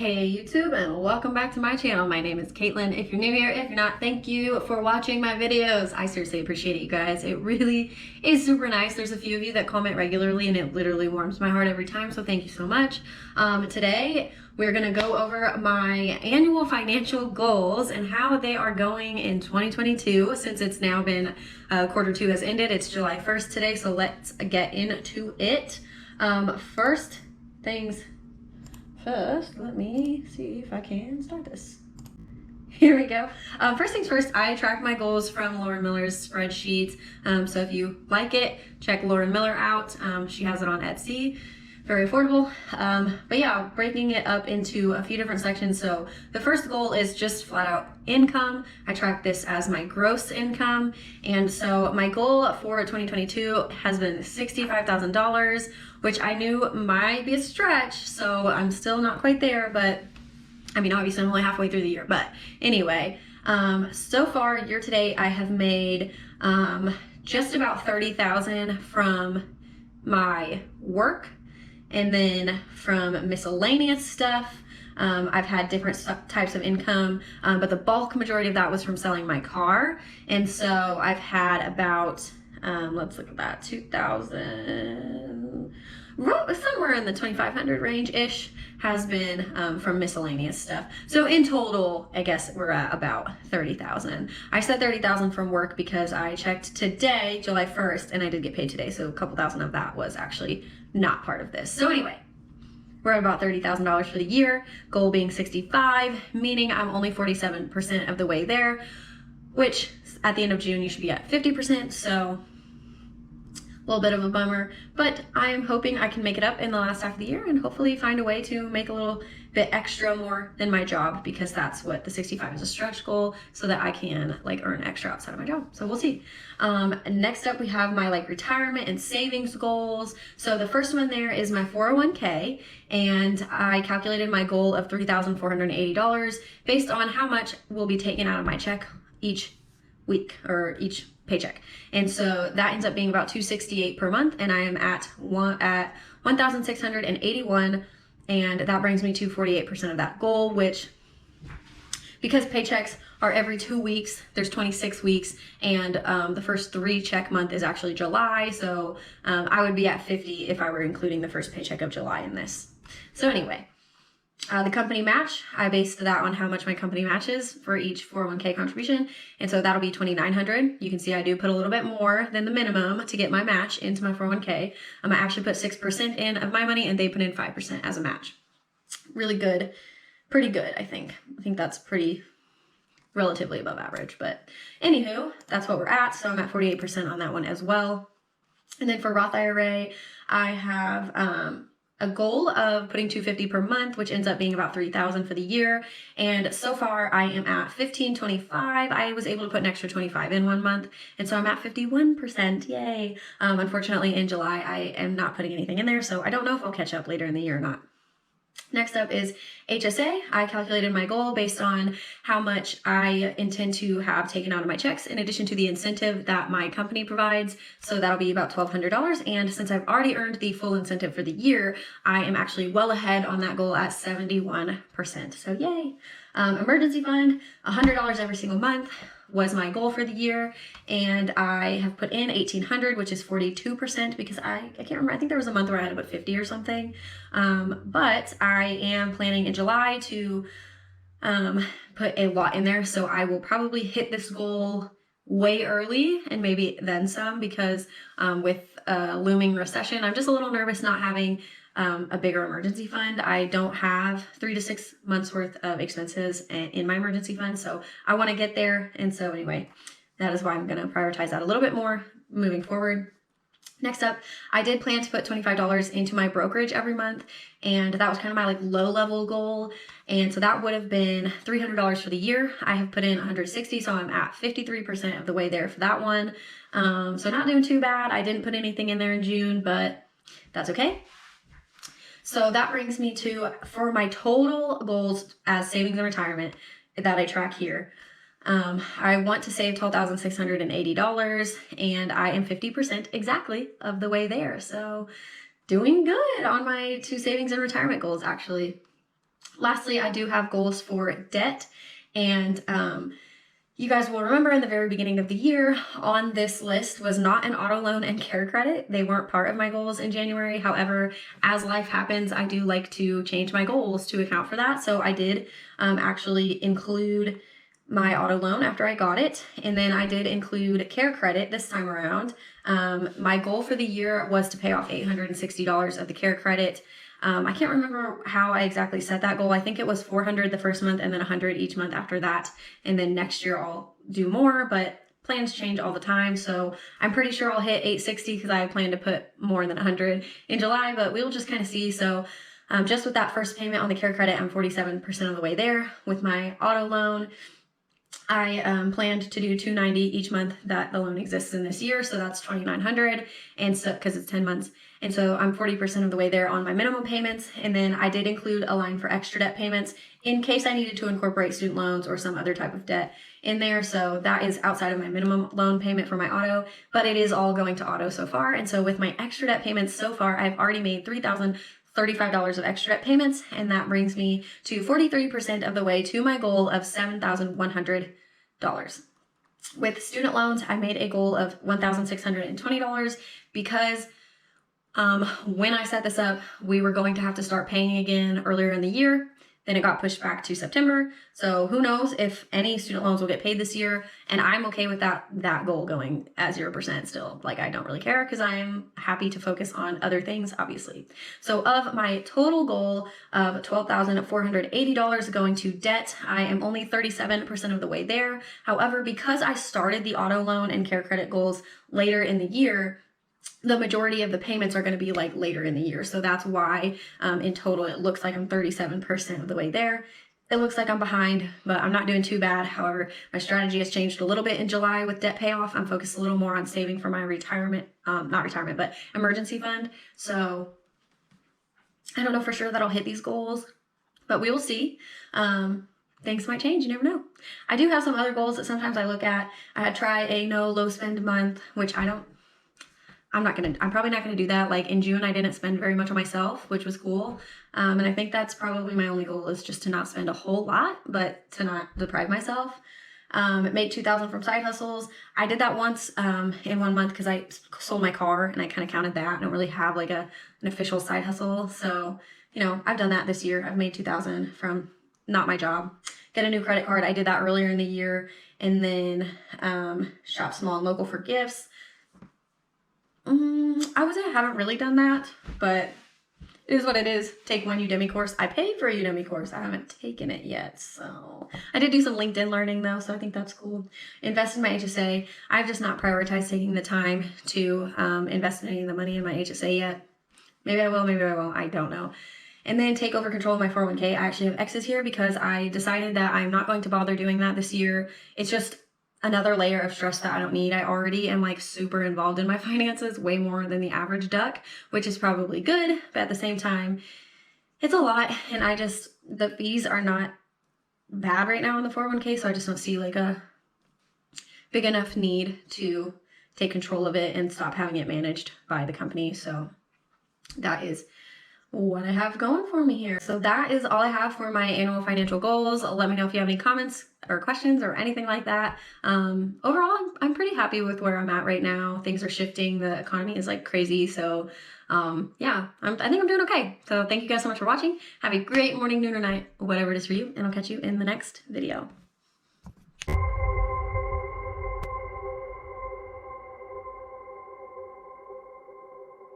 Hey YouTube, and welcome back to my channel. My name is Caitlin. If you're new here, if you're not, thank you for watching my videos. I seriously appreciate it, you guys. It really is super nice. There's a few of you that comment regularly and it literally warms my heart every time, so thank you so much. Today we're gonna go over my annual financial goals and how they are going in 2022. Since it's now been quarter two has ended, it's July 1st today, so let's get into it. First, let me see if I can start this. Here we go. First things first, I track my goals from Lauren Miller's spreadsheets. So if you like it, check Lauren Miller out. She has it on Etsy. Very affordable. But yeah, breaking it up into a few different sections. So the first goal is just flat out income. I track this as my gross income. And so my goal for 2022 has been $65,000, which I knew might be a stretch. So I'm still not quite there, but I mean, obviously I'm only halfway through the year, but anyway, so far year to date, I have made just about 30,000 from my work. And then from miscellaneous stuff, I've had different types of income, but the bulk majority of that was from selling my car. And so I've had about, let's look at that, 2,000, somewhere in the 2,500 range-ish has been from miscellaneous stuff. So in total, I guess we're at about 30,000. I said 30,000 from work because I checked today, July 1st, and I did get paid today. So a couple thousand of that was actually not part of this. So anyway, we're at about $30,000 for the year, goal being 65, meaning I'm only 47% of the way there, which at the end of June, you should be at 50%. So a little bit of a bummer, but I'm hoping I can make it up in the last half of the year and hopefully find a way to make a little bit extra more than my job, because that's what the 65 is, a stretch goal, so that I can earn extra outside of my job. So we'll see. Next up, we have my retirement and savings goals. So the first one there is my 401k, and I calculated my goal of $3,480 based on how much will be taken out of my check each week or each paycheck. And so that ends up being about $268 per month, and I am at 1,681, and that brings me to 48% of that goal, which, because paychecks are every 2 weeks, there's 26 weeks, and the first 3 check month is actually July, so I would be at 50 if I were including the first paycheck of July in this. So anyway, the company match, I based that on how much my company matches for each 401k contribution. And so that'll be $2,900. You can see I do put a little bit more than the minimum to get my match into my 401k. I actually put 6% in of my money, and they put in 5% as a match. Really good. Pretty good, I think. I think that's pretty relatively above average. But anywho, that's what we're at. So I'm at 48% on that one as well. And then for Roth IRA, I have a goal of putting $250 per month, which ends up being about $3,000 for the year. And so far I am at $1,525. I was able to put an extra 25 in 1 month. And so I'm at 51%. Yay. Unfortunately in July, I am not putting anything in there. So I don't know if I'll catch up later in the year or not. Next up is HSA. I calculated my goal based on how much I intend to have taken out of my checks in addition to the incentive that my company provides. So that'll be about $1,200. And since I've already earned the full incentive for the year, I am actually well ahead on that goal at 71%. So yay. Emergency fund, $100 every single month was my goal for the year, and I have put in $1,800, which is 42%, because I can't remember, I think there was a month where I had to put 50 or something, but I am planning in July to put a lot in there, so I will probably hit this goal way early and maybe then some, because with a looming recession, I'm just a little nervous not having a bigger emergency fund. I don't have 3 to 6 months worth of expenses in my emergency fund, so I want to get there. And so anyway, that is why I'm going to prioritize that a little bit more moving forward. Next up, I did plan to put $25 into my brokerage every month, and that was kind of my low level goal. And so that would have been $300 for the year. I have put in $160, so I'm at 53% of the way there for that one. So not doing too bad. I didn't put anything in there in June, but that's okay. So that brings me to, for my total goals as savings and retirement that I track here, I want to save $12,680, and I am 50% exactly of the way there. So doing good on my 2 savings and retirement goals, actually. Lastly, I do have goals for debt, and you guys will remember in the very beginning of the year on this list was not an auto loan and care credit. They weren't part of my goals in January. However, as life happens, I do like to change my goals to account for that. So I did actually include my auto loan after I got it. And then I did include care credit this time around. My goal for the year was to pay off $860 of the care credit. I can't remember how I exactly set that goal. I think it was $400 the first month and then $100 each month after that. And then next year I'll do more, but plans change all the time. So I'm pretty sure I'll hit $860 because I plan to put more than $100 in July, but we'll just kind of see. So just with that first payment on the care credit, I'm 47% of the way there. With my auto loan, I planned to do $290 each month that the loan exists in this year, so that's $2,900, and so because it's 10 months, and so I'm 40% of the way there on my minimum payments. And then I did include a line for extra debt payments in case I needed to incorporate student loans or some other type of debt in there. So that is outside of my minimum loan payment for my auto, but it is all going to auto so far. And so with my extra debt payments so far, I've already made $3,035 of extra debt payments, and that brings me to 43% of the way to my goal of $7,100. With student loans, I made a goal of $1,620 because when I set this up, we were going to have to start paying again earlier in the year. Then it got pushed back to September. So who knows if any student loans will get paid this year. And I'm okay with that goal going at 0% still. Like, I don't really care because I'm happy to focus on other things, obviously. So of my total goal of $12,480 going to debt, I am only 37% of the way there. However, because I started the auto loan and care credit goals later in the year, the majority of the payments are going to be like later in the year. So that's why in total, it looks like I'm 37% of the way there. It looks like I'm behind, but I'm not doing too bad. However, my strategy has changed a little bit in July with debt payoff. I'm focused a little more on saving for my retirement, not retirement, but emergency fund. So I don't know for sure that I'll hit these goals, but we will see. Things might change. You never know. I do have some other goals that sometimes I look at. I try a no low spend month, which I'm probably not gonna do that. Like in June, I didn't spend very much on myself, which was cool. And I think that's probably my only goal, is just to not spend a whole lot, but to not deprive myself. Made $2,000 from side hustles. I did that once in 1 month because I sold my car, and I kind of counted that. I don't really have like an official side hustle. So, I've done that this year. I've made $2,000 from not my job. Get a new credit card. I did that earlier in the year. And then shop small and local for gifts. I would say I haven't really done that, but it is what it is. Take one Udemy course. I paid for a Udemy course. I haven't taken it yet. So I did do some LinkedIn learning though, so I think that's cool. Invest in my HSA. I've just not prioritized taking the time to invest in any of the money in my HSA yet. Maybe I will, maybe I won't. I don't know. And then take over control of my 401k. I actually have X's here because I decided that I'm not going to bother doing that this year. It's just another layer of stress that I don't need. I already am like super involved in my finances, way more than the average duck, which is probably good, but at the same time, it's a lot. And the fees are not bad right now in the 401k, so I just don't see like a big enough need to take control of it and stop having it managed by the company. So that is what I have going for me here. So that is all I have for my annual financial goals. Let me know if you have any comments or questions or anything like that. Overall, I'm pretty happy with where I'm at right now. Things are shifting. The economy is like crazy. So yeah, I think I'm doing okay. So thank you guys so much for watching. Have a great morning, noon, or night, whatever it is for you. And I'll catch you in the next video.